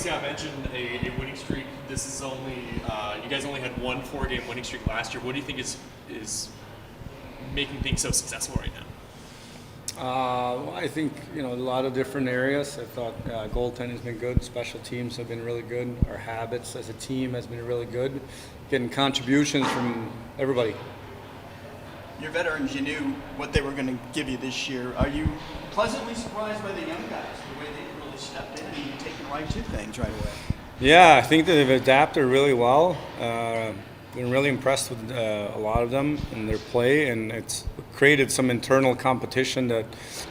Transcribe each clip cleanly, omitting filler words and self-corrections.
Scott mentioned a winning streak. This is only you guys only had one 4-game winning streak last year. What do you think is making things so successful right now? Well, I think a lot of different areas. I thought goaltending's been good. Special teams have been really good. Our habits as a team has been really good. Getting contributions from everybody. Your veterans, you knew what they were going to give you this year. Are you pleasantly surprised by the young guys, the way they really stepped in and taken right to things right away? Yeah, I think that they've adapted really well. Been really impressed with a lot of them and their play, and it's created some internal competition that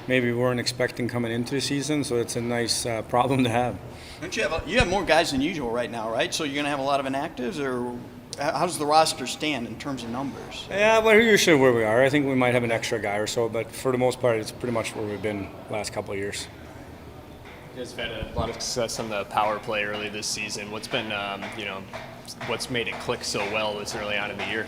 maybe we weren't expecting coming into the season. So it's a nice problem to have. Don't you have more guys than usual right now, right? So you're going to have a lot of inactives, or how does the roster stand in terms of numbers? Yeah, we're usually where we are. I think we might have an extra guy or so, but for the most part, it's pretty much where we've been the last couple of years. You guys have had a lot of success on the power play early this season. What's been, what's made it click so well this early on in the year?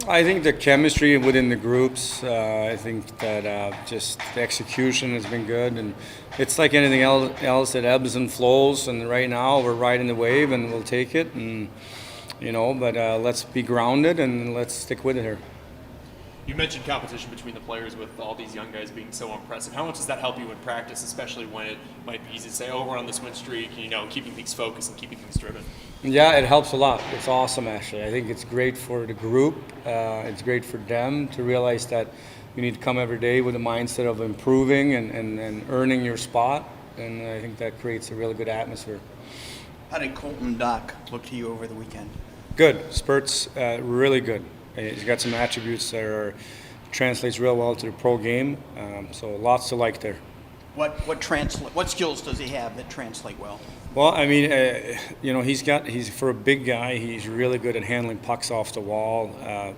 I think the chemistry within the groups. I think that just the execution has been good, and it's like anything else. It ebbs and flows. And right now we're riding the wave, and we'll take it. And but let's be grounded and let's stick with it here. You mentioned competition between the players with all these young guys being so impressive. How much does that help you in practice, especially when it might be easy to say, we're on this win streak, keeping things focused and keeping things driven? Yeah, it helps a lot. It's awesome, actually. I think it's great for the group. It's great for them to realize that you need to come every day with a mindset of improving and earning your spot. And I think that creates a really good atmosphere. How did Colton Dock look to you over the weekend? Good. Spurts, really good. He's got some attributes that translates real well to the pro game, so lots to like there. What skills does he have that translate well? Well, I mean, he's for a big guy. He's really good at handling pucks off the wall,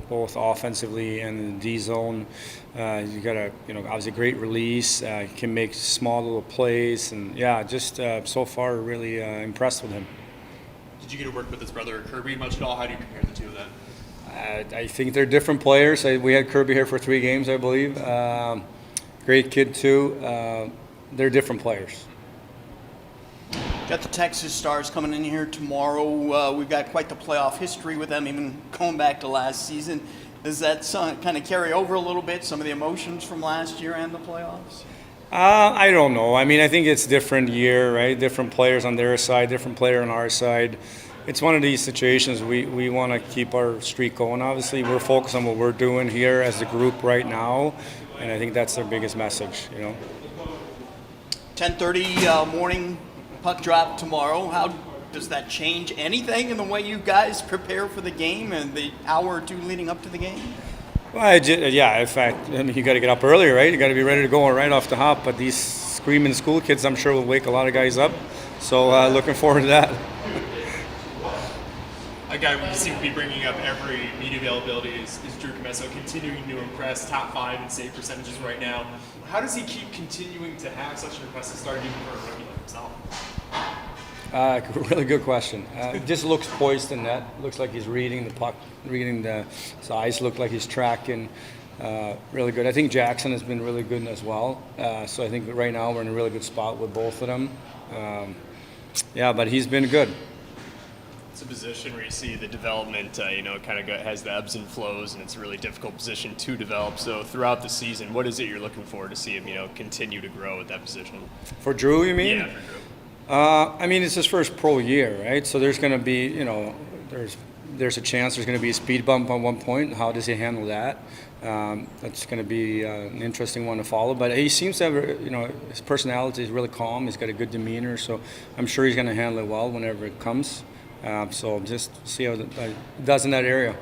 both offensively and in the D zone. He's got obviously great release. Can make small little plays, and just so far really impressed with him. Did you get to work with his brother Kirby much at all? How do you compare the two of them? I think they're different players. We had Kirby here for 3 games, I believe. Great kid too. They're different players. Got the Texas Stars coming in here tomorrow. We've got quite the playoff history with them, even going back to last season. Does that kind of carry over a little bit, some of the emotions from last year and the playoffs? I don't know. I mean, I think it's different year, right? Different players on their side, different player on our side. It's one of these situations we want to keep our streak going. Obviously, we're focused on what we're doing here as a group right now, and I think that's their biggest message, 10:30 morning puck drop tomorrow. How does that change anything in the way you guys prepare for the game and the hour or two leading up to the game? Well, in fact, you got to get up earlier, right? You got to be ready to go right off the hop. But these screaming school kids, I'm sure, will wake a lot of guys up. So looking forward to that. A guy we seem to be bringing up every media availability is Drew Commesso, continuing to impress, top 5 in save percentages right now. How does he keep continuing to have such an impressive start even for a rookie like himself? Really good question. Just looks poised in net. Looks like he's reading the puck, his eyes look like he's tracking. Really good. I think Jackson has been really good as well. So I think right now we're in a really good spot with both of them. But he's been good. It's a position where you see the development, has the ebbs and flows, and it's a really difficult position to develop. So throughout the season, what is it you're looking for to see him, continue to grow at that position? For Drew, you mean? Yeah, for Drew. It's his first pro year, right? So there's going to be, there's a chance there's going to be a speed bump at one point. How does he handle that? That's going to be an interesting one to follow. But he seems to have, his personality is really calm. He's got a good demeanor, so I'm sure he's going to handle it well whenever it comes. So just see how it does in that area.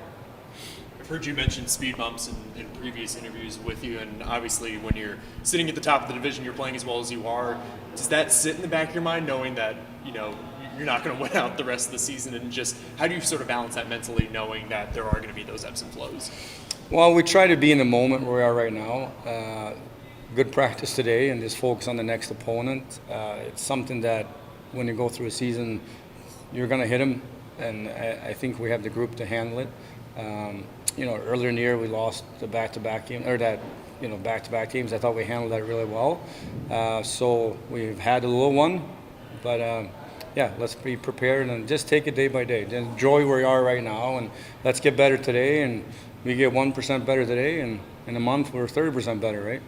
I've heard you mention speed bumps in previous interviews with you, and obviously when you're sitting at the top of the division, you're playing as well as you are. Does that sit in the back of your mind, knowing that you're not going to win out the rest of the season, and just how do you sort of balance that mentally, knowing that there are going to be those ebbs and flows? Well, we try to be in the moment where we are right now. Good practice today, and just focus on the next opponent. It's something that when you go through a season, you're going to hit them, and I think we have the group to handle it. Earlier in the year we lost the back-to-back game, back-to-back games. I thought we handled that really well. So we've had a little one, but yeah, let's be prepared and just take it day by day. Just enjoy where we are right now, and let's get better today. And we get 1% better today, and in a month we're 30% better, right?